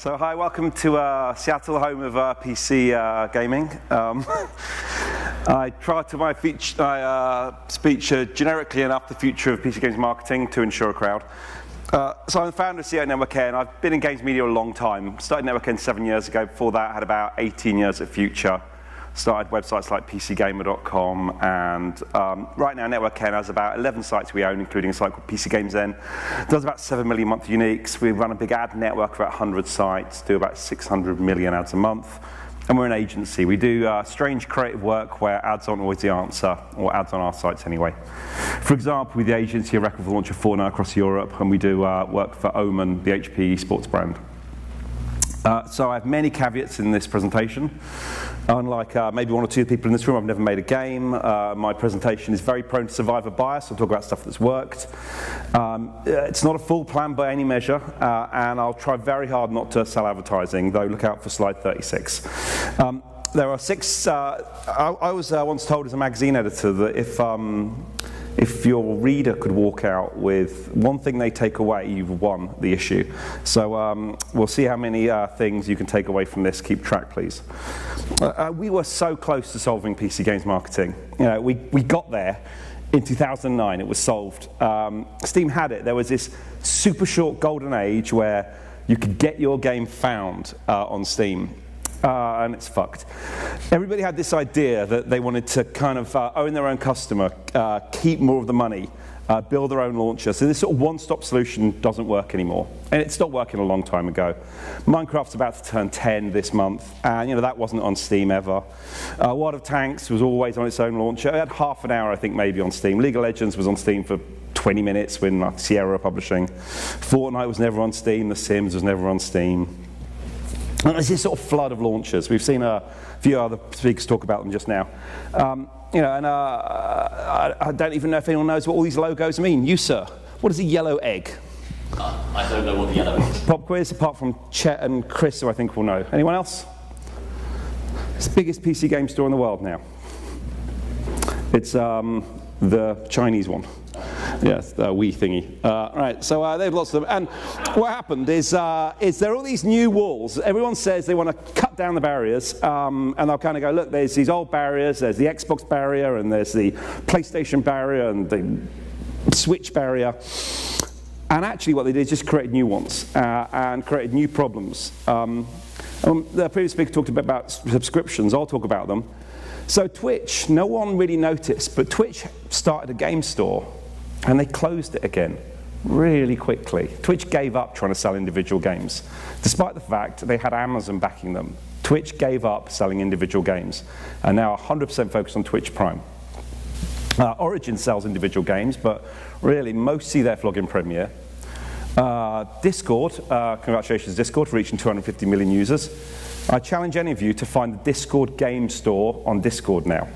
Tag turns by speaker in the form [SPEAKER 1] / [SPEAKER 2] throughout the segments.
[SPEAKER 1] So hi, welcome to Seattle, home of PC gaming. I try to my speech generically enough the future of PC games marketing to ensure a crowd. So I'm the founder of CEO Network N. I've been in games media a long time. Started Network N 7 years ago. Before that, I had about 18 years at Future. Started websites like pcgamer.com, and right now Network N has about 11 sites we own, including a site called PCGamesN. Does about 7 million monthly uniques. We run a big ad network, about 100 sites, do about 600 million ads a month. And we're an agency. We do strange creative work where ads aren't always the answer, or ads on our sites anyway. For example, with the agency, a record launch of Fortnite across Europe, and we do work for Omen, the HP sports brand. So I have many caveats in this presentation. Unlike maybe one or two people in this room, I've never made a game. My presentation is very prone to survivor bias. I'll talk about stuff that's worked. It's not a full plan by any measure, and I'll try very hard not to sell advertising, though look out for slide 36. There are six, I was once told as a magazine editor that if your reader could walk out with one thing they take away, you've won the issue. So we'll see how many things you can take away from this. Keep track, please. We were so close to solving PC games marketing. You know, we got there in 2009. It was solved. Steam had it. There was this super short golden age where you could get your game found on Steam. And it's fucked. Everybody had this idea that they wanted to kind of own their own customer, keep more of the money, build their own launcher. So this sort of one-stop solution doesn't work anymore. And it stopped working a long time ago. Minecraft's about to turn 10 this month, and you know that wasn't on Steam ever. World of Tanks was always on its own launcher. It had half an hour, I think, maybe on Steam. League of Legends was on Steam for 20 minutes when like, Sierra were publishing. Fortnite was never on Steam. The Sims was never on Steam. And there's this sort of flood of launchers. We've seen a few other speakers talk about them just now. You know, and I don't even know if anyone knows what all these logos mean. You, sir, what is a yellow egg?
[SPEAKER 2] I don't know what the yellow is.
[SPEAKER 1] Pop quiz, apart from Chet and Chris, who I think will know. Anyone else? It's the biggest PC game store in the world now. It's the Chinese one. Yes, the Wii thingy. Right, so they have lots of them. And what happened is there are all these new walls. Everyone says they want to cut down the barriers, and they'll kind of go, look, there's these old barriers, there's the Xbox barrier, and there's the PlayStation barrier, and the Switch barrier. And actually what they did is just create new ones, and created new problems. The previous speaker talked a bit about subscriptions. I'll talk about them. So Twitch, no one really noticed, but Twitch started a game store, and they closed it again really quickly. Twitch gave up trying to sell individual games. Despite the fact they had Amazon backing them, Twitch gave up selling individual games, and now 100% focused on Twitch Prime. Origin sells individual games, but really most see their vlog in Premiere. Discord, congratulations Discord for reaching 250 million users. I challenge any of you to find the Discord game store on Discord now.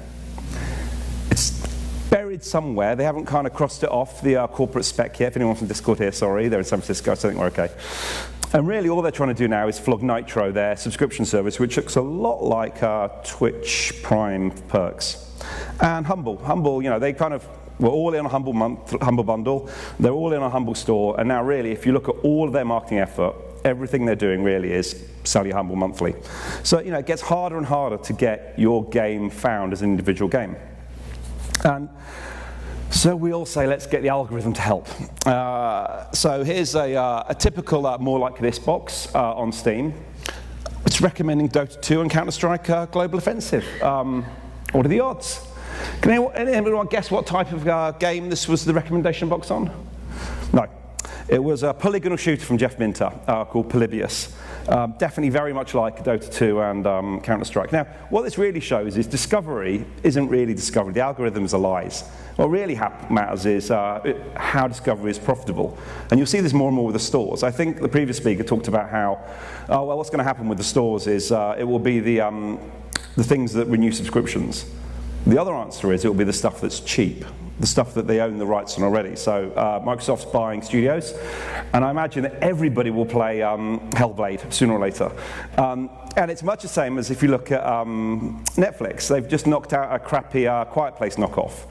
[SPEAKER 1] It's buried somewhere. They haven't kind of crossed it off the corporate spec yet. If anyone from Discord here, sorry, they're in San Francisco, so I think we're okay. And really all they're trying to do now is flog Nitro, their subscription service, which looks a lot like Twitch Prime perks. And Humble, you know, they kind of were all in a Humble bundle. They're all in a Humble store. And now really, if you look at all of their marketing effort, everything they're doing really is sell your Humble monthly. So, you know, it gets harder and harder to get your game found as an individual game. And so we all say, let's get the algorithm to help. So here's a typical more like this box on Steam. It's recommending Dota 2 and Counter-Strike Global Offensive. What are the odds? Can anyone guess what type of game this was the recommendation box on? No. It was a polygonal shooter from Jeff Minter called Polybius. Definitely very much like Dota 2 and Counter-Strike. Now, what this really shows is discovery isn't really discovery. The algorithms are lies. What really matters is how discovery is profitable. And you'll see this more and more with the stores. I think the previous speaker talked about how, well, what's going to happen with the stores is it will be the things that renew subscriptions. The other answer is it will be the stuff that's cheap, the stuff that they own the rights on already. So Microsoft's buying studios, and I imagine that everybody will play Hellblade sooner or later. And it's much the same as if you look at Netflix. They've just knocked out a crappy Quiet Place knockoff,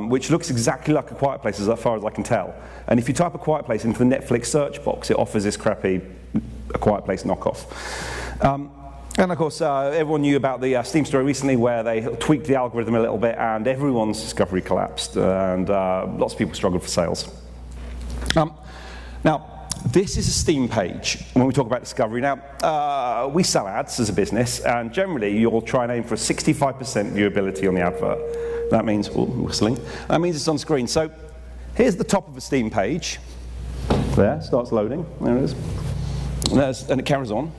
[SPEAKER 1] which looks exactly like a Quiet Place as far as I can tell. And if you type a Quiet Place into the Netflix search box, it offers this crappy A Quiet Place knockoff. And of course, everyone knew about the Steam story recently where they tweaked the algorithm a little bit and everyone's discovery collapsed and lots of people struggled for sales. Now, this is a Steam page when we talk about discovery. Now, we sell ads as a business, and generally you'll try and aim for a 65% viewability on the advert. That means, whistling, that means it's on screen. So here's the top of a Steam page. There, starts loading, there it is. And it carries on.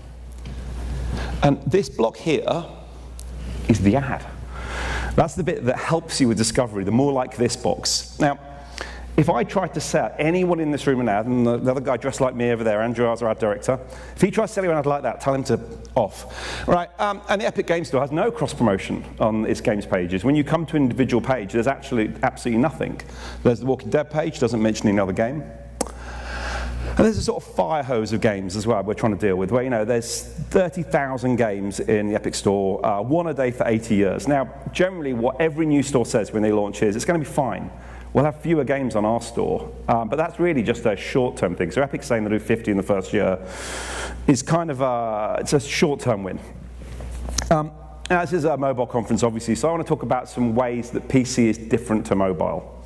[SPEAKER 1] And this block here is the ad. That's the bit that helps you with discovery, the more like this box. Now, if I tried to sell anyone in this room an ad, and the other guy dressed like me over there, Andrew, our ad director, if he tries to sell you an ad like that, tell him to off. Right, and the Epic Games Store has no cross-promotion on its games pages. When you come to an individual page, there's absolutely nothing. There's the Walking Dead page, doesn't mention any other game. And there's a sort of fire hose of games as well we're trying to deal with, where, you know, there's 30,000 games in the Epic Store, one a day for 80 years. Now, generally, what every new store says when they launch is, it's going to be fine. We'll have fewer games on our store, but that's really just a short-term thing. So Epic's saying they'll do 50 in the first year. It's kind of it's a short-term win. Now, this is a mobile conference, obviously, so I want to talk about some ways that PC is different to mobile.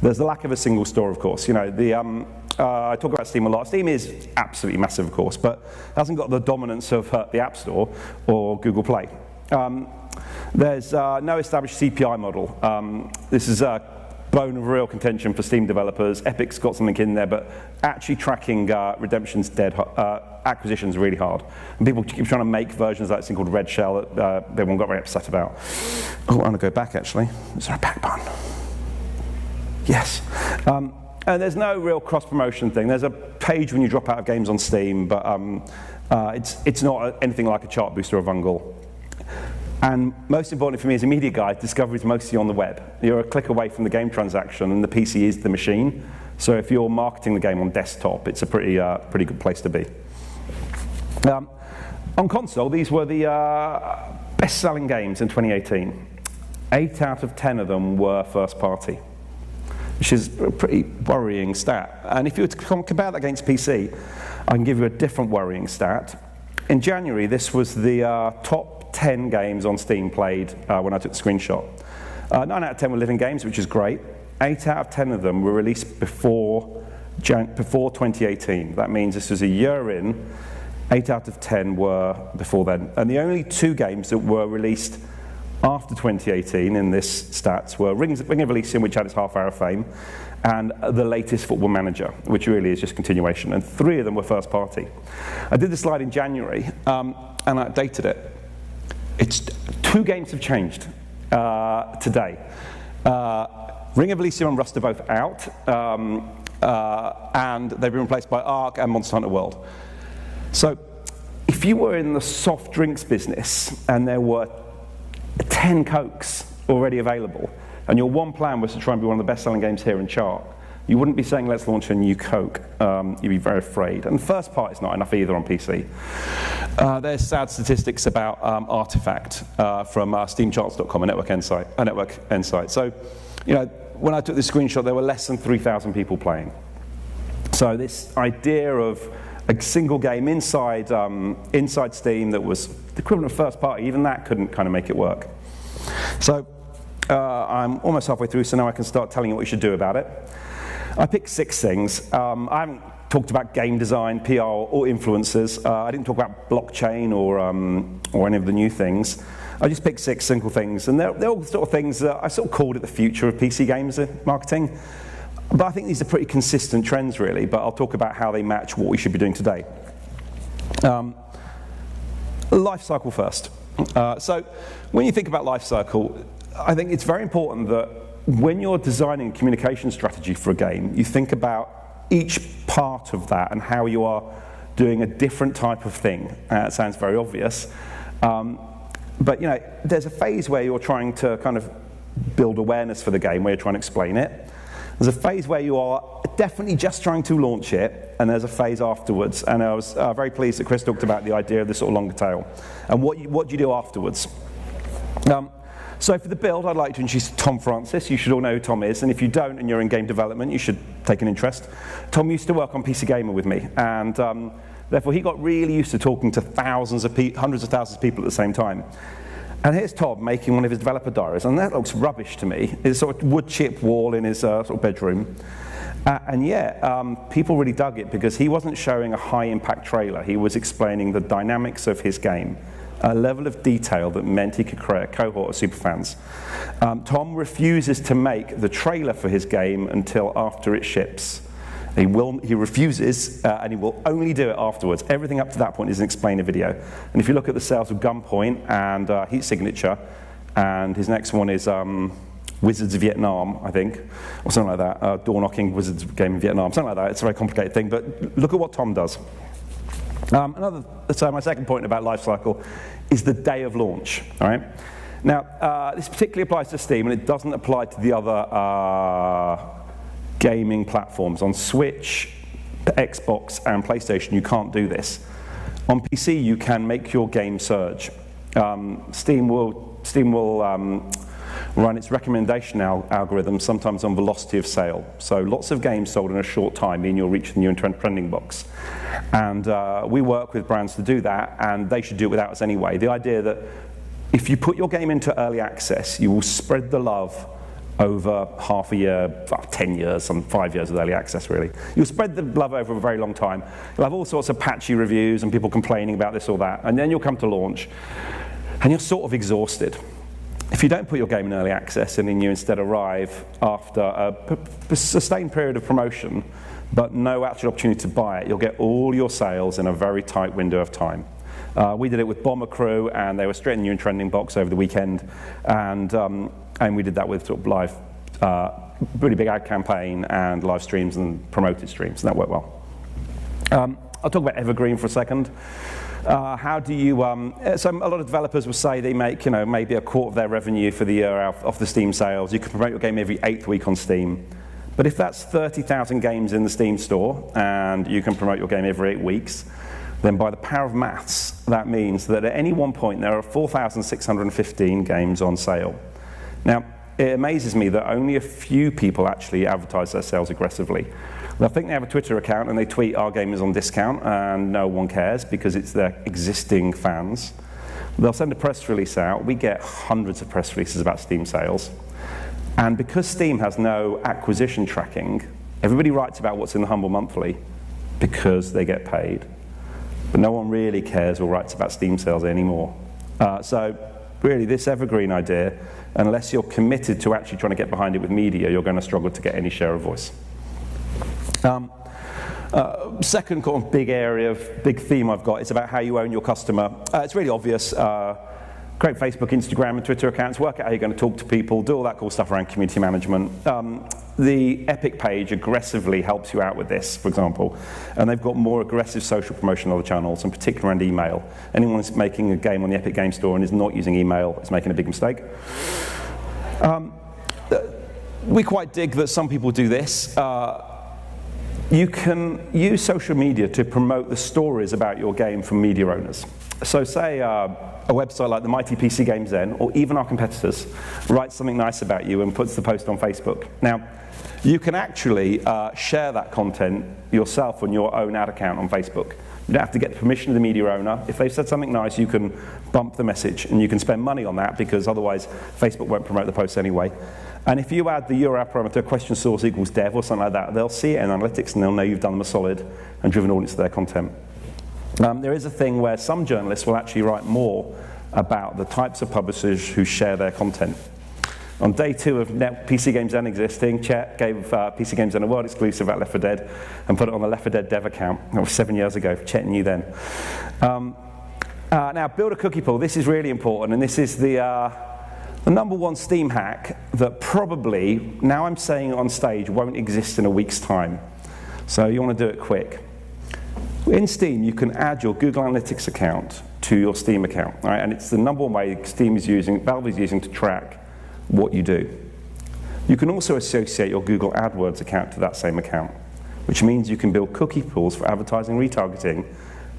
[SPEAKER 1] There's the lack of a single store, of course. You know, I talk about Steam a lot. Steam is absolutely massive, of course, but hasn't got the dominance of the App Store or Google Play. There's no established CPI model. This is a bone of real contention for Steam developers. Epic's got something in there, but actually tracking redemption's dead, acquisition's really hard. And people keep trying to make versions of that thing called Red Shell that everyone got very upset about. Oh, I want to go back, actually. Is there a back button? Yes. And there's no real cross-promotion thing. There's a page when you drop out of games on Steam, but it's not anything like a Chart Booster or Vungle. And most importantly for me as a media guy, discovery is mostly on the web. You're a click away from the game transaction, and the PC is the machine. So if you're marketing the game on desktop, it's a pretty good place to be. On console, these were the best-selling games in 2018. 8 out of 10 of them were first-party, which is a pretty worrying stat. And if you were to compare that against PC, I can give you a different worrying stat. In January, this was the top 10 games on Steam played when I took the screenshot. 9 out of 10 were living games, which is great. 8 out of 10 of them were released before 2018. That means this was a year in. 8 out of 10 were before then. And the only 2 games that were released after 2018 in this stats were Ring of Elysium, which had its half-hour of fame, and the latest Football Manager, which really is just continuation. And 3 of them were first party. I did the slide in January, and I updated it. It's 2 games have changed today. Ring of Elysium and Rust are both out, and they've been replaced by Ark and Monster Hunter World. So if you were in the soft drinks business and there were 10 Cokes already available, and your one plan was to try and be one of the best-selling games here in chart, you wouldn't be saying, let's launch a new Coke. You'd be very afraid. And the first part is not enough either on PC. There's sad statistics about Artifact from steamcharts.com, a network insight. So, you know, when I took this screenshot, there were less than 3,000 people playing. So this idea of a single game inside Steam that was the equivalent of first party, even that couldn't kind of make it work. So I'm almost halfway through, so now I can start telling you what you should do about it. I picked 6 things. I haven't talked about game design, PR, or influencers. I didn't talk about blockchain or any of the new things. I just picked 6 simple things, and they're all sort of things that I sort of called it the future of PC games marketing. But I think these are pretty consistent trends, really, but I'll talk about how they match what we should be doing today. Life cycle first. So when you think about life cycle, I think it's very important that when you're designing a communication strategy for a game, you think about each part of that and how you are doing a different type of thing. It sounds very obvious. But you know, there's a phase where you're trying to kind of build awareness for the game, where you're trying to explain it. There's a phase where you are definitely just trying to launch it, and there's a phase afterwards. And I was very pleased that Chris talked about the idea of this sort of longer tail. And what do you do afterwards? So for the build, I'd like to introduce Tom Francis. You should all know who Tom is, and if you don't and you're in game development, you should take an interest. Tom used to work on PC Gamer with me, and Therefore, he got really used to talking to hundreds of thousands of people at the same time. And here's Tom making one of his developer diaries, and that looks rubbish to me. It's a sort of wood chip wall in his sort of bedroom. And yet, people really dug it because he wasn't showing a high-impact trailer. He was explaining the dynamics of his game, a level of detail that meant he could create a cohort of superfans. Tom refuses to make the trailer for his game until after it ships. He refuses, and he will only do it afterwards. Everything up to that point is an explainer video. And if you look at the sales of Gunpoint and Heat Signature, and his next one is Wizards of Vietnam, I think, or something like that, door-knocking Wizards game in Vietnam, something like that. It's a very complicated thing, but look at what Tom does. So my second point about life cycle is the day of launch, all right? Now, this particularly applies to Steam, and it doesn't apply to the other gaming platforms. On Switch, Xbox, and PlayStation, you can't do this. On PC, you can make your game surge. Steam will run its recommendation algorithm sometimes on velocity of sale. So lots of games sold in a short time mean you'll reach the new trending box. And we work with brands to do that, and they should do it without us anyway. The idea that if you put your game into early access, you will spread the love over half a year, 10 years, 5 years of early access, really. You'll spread the love over a very long time. You'll have all sorts of patchy reviews and people complaining about this or that, and then you'll come to launch, and you're sort of exhausted. If you don't put your game in early access and then you instead arrive after a sustained period of promotion, but no actual opportunity to buy it, you'll get all your sales in a very tight window of time. We did it with Bomber Crew, and they were straight in the new and trending box over the weekend, and we did that with sort of live, really big ad campaign and live streams and promoted streams, and that worked well. I'll talk about Evergreen for a second. How do you, so a lot of developers will say they make, maybe a quarter of their revenue for the year off the Steam sales. You can promote your game every 8th week on Steam. But if that's 30,000 games in the Steam store, and you can promote your game every 8 weeks, then by the power of maths, that means that at any one point there are 4,615 games on sale. Now, it amazes me that only a few people actually advertise their sales aggressively. I think they have a Twitter account and they tweet our game is on discount, and no one cares because it's their existing fans. They'll send a press release out. We get hundreds of press releases about Steam sales. And because Steam has no acquisition tracking, everybody writes about what's in the Humble Monthly because they get paid. But no one really cares or writes about Steam sales anymore. So really, this Evergreen idea, unless you're committed to actually trying to get behind it with media, you're going to struggle to get any share of voice. Second kind of big theme I've got is about how you own your customer. It's really obvious. Create Facebook, Instagram, and Twitter accounts. Work out how you're going to talk to people. Do all that cool stuff around community management. The Epic page aggressively helps you out with this, for example. And they've got more aggressive social promotion on other channels, in particular around email. Anyone who's making a game on the Epic Game Store and is not using email is making a big mistake. We quite dig that some people do this. You can use social media to promote the stories about your game from media owners. So say a website like the mighty PCGamesN, or even our competitors, writes something nice about you and puts the post on Facebook. Now, you can actually share that content yourself on your own ad account on Facebook. You don't have to get the permission of the media owner. If they've said something nice, you can bump the message, and you can spend money on that because otherwise Facebook won't promote the post anyway. And if you add the URL parameter question source equals dev or something like that, they'll see it in analytics and they'll know you've done them a solid and driven audience to their content. There is a thing where some journalists will actually write more about the types of publishers who share their content. On day 2 of PCGamesN existing, Chet gave PCGamesN a world exclusive about Left 4 Dead and put it on the Left 4 Dead dev account. That was 7 years ago. Chet knew then. Now, build a cookie pool. This is really important, and this is the number one Steam hack that probably, now I'm saying it on stage, won't exist in a week's time. So you want to do it quick. In Steam, you can add your Google Analytics account to your Steam account, right? And it's the number one way Valve is using to track what you do. You can also associate your Google AdWords account to that same account, which means you can build cookie pools for advertising retargeting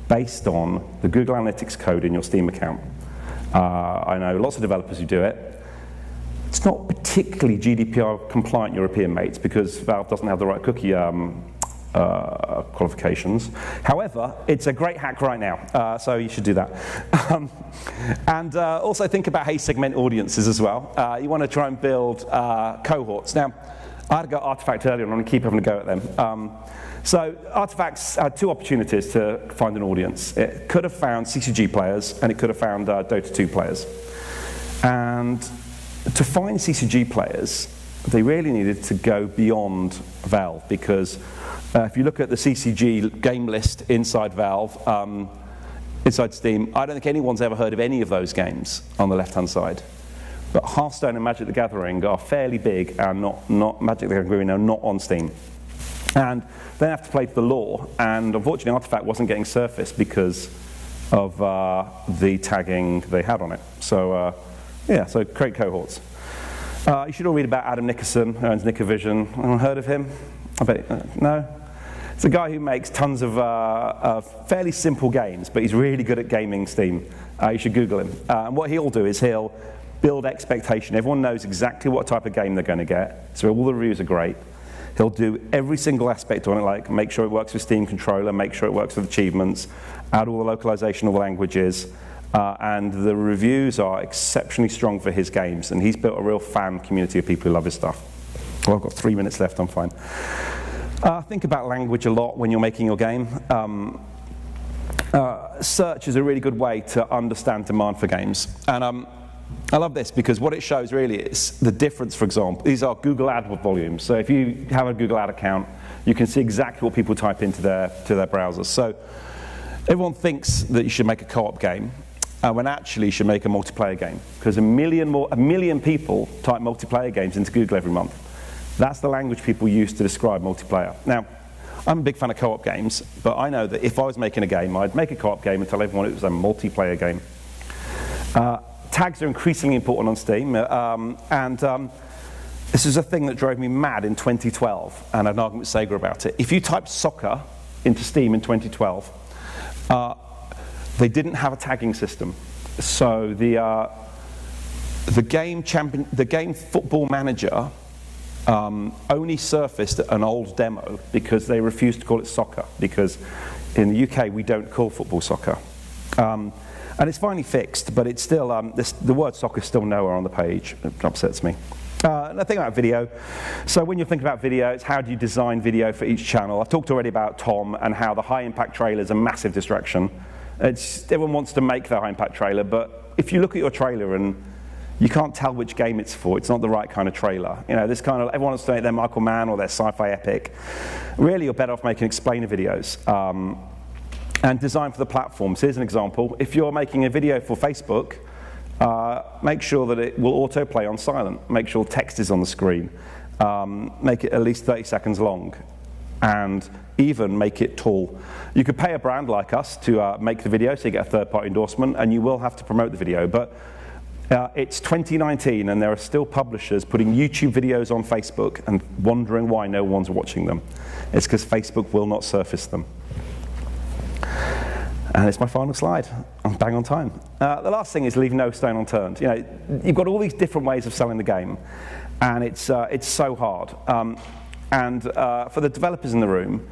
[SPEAKER 1] based on the Google Analytics code in your Steam account. I know lots of developers who do it. It's not particularly GDPR compliant European mates because Valve doesn't have the right cookie qualifications. However, it's a great hack right now, so you should do that. And also think about how you segment audiences as well. You want to try and build cohorts. Now, I had to go Artifact earlier, and I'm going to keep having a go at them. So Artifacts had two opportunities to find an audience. It could have found CCG players, and it could have found Dota 2 players. And to find CCG players, they really needed to go beyond Valve, because if you look at the CCG game list inside Valve, inside Steam, I don't think anyone's ever heard of any of those games on the left-hand side. But Hearthstone and Magic the Gathering are fairly big, and not Magic the Gathering are not on Steam. And they have to play to the lore, and unfortunately Artifact wasn't getting surfaced because of the tagging they had on it. So yeah, so create cohorts. You should all read about Adam Nickerson, who owns Nickervision. Anyone heard of him? I bet no? It's a guy who makes tons of fairly simple games, but he's really good at gaming Steam. You should Google him. And what he'll do is he'll build expectation. Everyone knows exactly what type of game they're going to get, so all the reviews are great. He'll do every single aspect on it, like make sure it works with Steam controller, make sure it works with achievements, add all the localization, all the languages, and the reviews are exceptionally strong for his games, and he's built a real fan community of people who love his stuff. Well, I've got 3 minutes left, I'm fine. Think about language a lot when you're making your game. Search is a really good way to understand demand for games. And I love this because what it shows really is the difference, for example. These are Google Ad volumes. So if you have a Google Ad account, you can see exactly what people type into their browsers. So everyone thinks that you should make a co-op game, when actually you should make a multiplayer game. Because a million people type multiplayer games into Google every month. That's the language people use to describe multiplayer. Now, I'm a big fan of co-op games, but I know that if I was making a game, I'd make a co-op game and tell everyone it was a multiplayer game. Tags are increasingly important on Steam, this is a thing that drove me mad in 2012, and I had an argument with Sega about it. If you type soccer into Steam in 2012, they didn't have a tagging system. So the game Football Manager only surfaced an old demo because they refused to call it soccer, because in the UK we don't call football soccer. And it's finally fixed, but it's still, the word soccer is still nowhere on the page. It upsets me. The thing about video, so when you're thinking about video, it's how do you design video for each channel. I've talked already about Tom and how the high-impact trailer is a massive distraction. Everyone wants to make their high-impact trailer, but if you look at your trailer and you can't tell which game it's for, it's not the right kind of trailer. You know, this kind of, everyone wants to make their Michael Mann or their sci-fi epic. Really, you're better off making explainer videos. And design for the platforms. Here's an example. If you're making a video for Facebook, make sure that it will autoplay on silent. Make sure text is on the screen. Make it at least 30 seconds long. And even make it tall. You could pay a brand like us to make the video, so you get a third-party endorsement, and you will have to promote the video. But it's 2019, and there are still publishers putting YouTube videos on Facebook and wondering why no one's watching them. It's because Facebook will not surface them. And it's my final slide. I'm bang on time. The last thing is leave no stone unturned. You know, you've got all these different ways of selling the game, and it's so hard. For the developers in the room,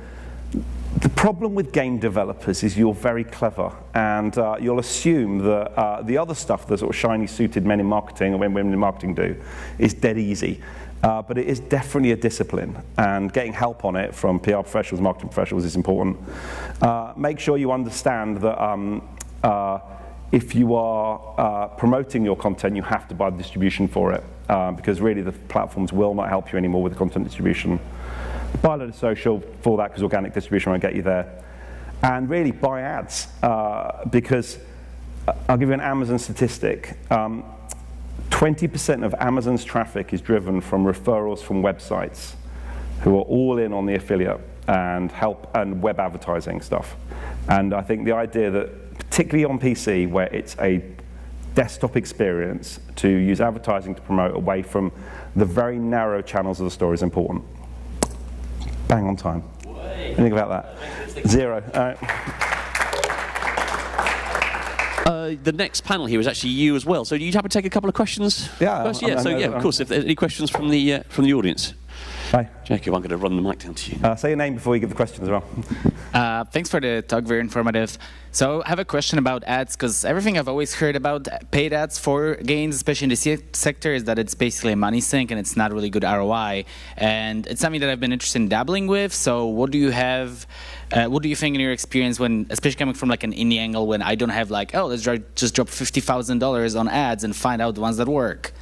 [SPEAKER 1] the problem with game developers is you're very clever, and you'll assume that the other stuff that sort of shiny-suited men in marketing or women in marketing do is dead easy. But it is definitely a discipline, and getting help on it from PR professionals, marketing professionals is important. Make sure you understand that if you are promoting your content, you have to buy the distribution for it, because really the platforms will not help you anymore with the content distribution. Buy a load of social for that, because organic distribution won't get you there. And really buy ads, because I'll give you an Amazon statistic. 20% of Amazon's traffic is driven from referrals from websites who are all in on the affiliate and help and web advertising stuff. And I think the idea that, particularly on PC, where it's a desktop experience, to use advertising to promote away from the very narrow channels of the store is important. Bang on time. What do you think about that? 0. All right.
[SPEAKER 2] The next panel here is actually you as well. So do you happen to take a couple of questions?
[SPEAKER 1] Yeah.
[SPEAKER 2] First? Yeah. So yeah, of course. If there are any questions from the audience.
[SPEAKER 1] Hi.
[SPEAKER 2] Jacob, I'm going to run the mic down to you.
[SPEAKER 1] Say your name before you give the question as well.
[SPEAKER 3] Thanks for the talk, very informative. So I have a question about ads, because everything I've always heard about paid ads for games, especially in the sector, is that it's basically a money sink and it's not really good ROI. And it's something that I've been interested in dabbling with. So what do you have, what do you think in your experience when, especially coming from like an indie angle, when I don't have like, oh, let's just drop $50,000 on ads and find out the ones that work?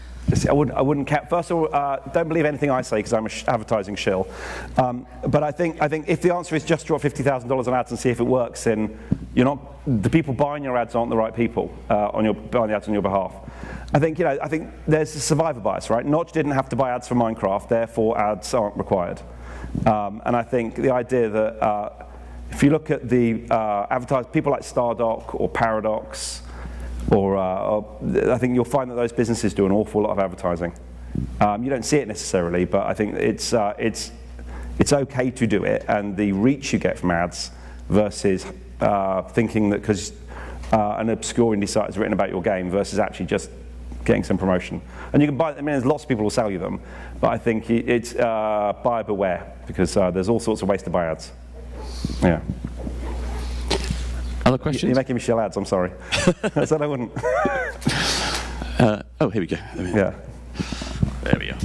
[SPEAKER 1] I wouldn't cap. First of all, don't believe anything I say because I'm an advertising shill. But I think if the answer is just drop $50,000 on ads and see if it works, then you're not. The people buying your ads aren't the right people buying the ads on your behalf. I think there's a survivor bias, right? Notch didn't have to buy ads for Minecraft, therefore ads aren't required. And I think the idea that if you look at the people like Stardock or Paradox. Or I think you'll find that those businesses do an awful lot of advertising. You don't see it necessarily, but I think it's okay to do it, and the reach you get from ads versus thinking that because an obscure indie site has written about your game versus actually just getting some promotion. And you can buy. I mean, there's lots of people who sell you them, but I think it's buyer beware because there's all sorts of ways to buy ads. Yeah.
[SPEAKER 2] Other questions?
[SPEAKER 1] You're making me shell ads, I'm sorry. I said I wouldn't.
[SPEAKER 2] Oh, here we go.
[SPEAKER 1] Yeah.
[SPEAKER 2] There we go.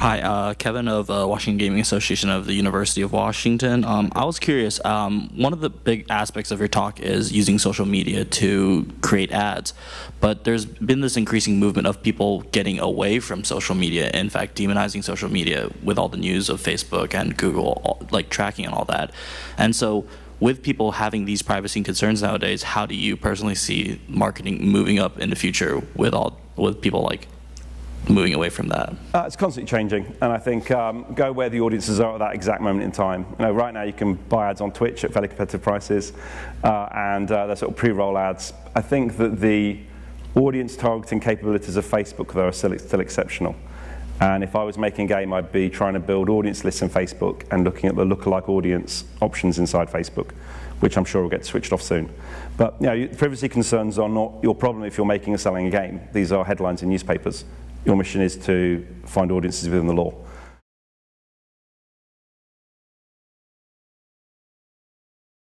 [SPEAKER 4] Hi, Kevin of Washington Gaming Association of the University of Washington. I was curious, one of the big aspects of your talk is using social media to create ads, but there's been this increasing movement of people getting away from social media, in fact demonizing social media with all the news of Facebook and Google, like tracking and all that. And so with people having these privacy concerns nowadays, how do you personally see marketing moving up in the future with people like moving away from that?
[SPEAKER 1] It's constantly changing, and I think go where the audiences are at that exact moment in time. You know, right now you can buy ads on Twitch at fairly competitive prices, and they're sort of pre-roll ads. I think that the audience targeting capabilities of Facebook, though, are still exceptional. And if I was making a game, I'd be trying to build audience lists in Facebook and looking at the lookalike audience options inside Facebook, which I'm sure will get switched off soon. But you know, privacy concerns are not your problem if you're making or selling a game. These are headlines in newspapers. Your mission is to find audiences within the law.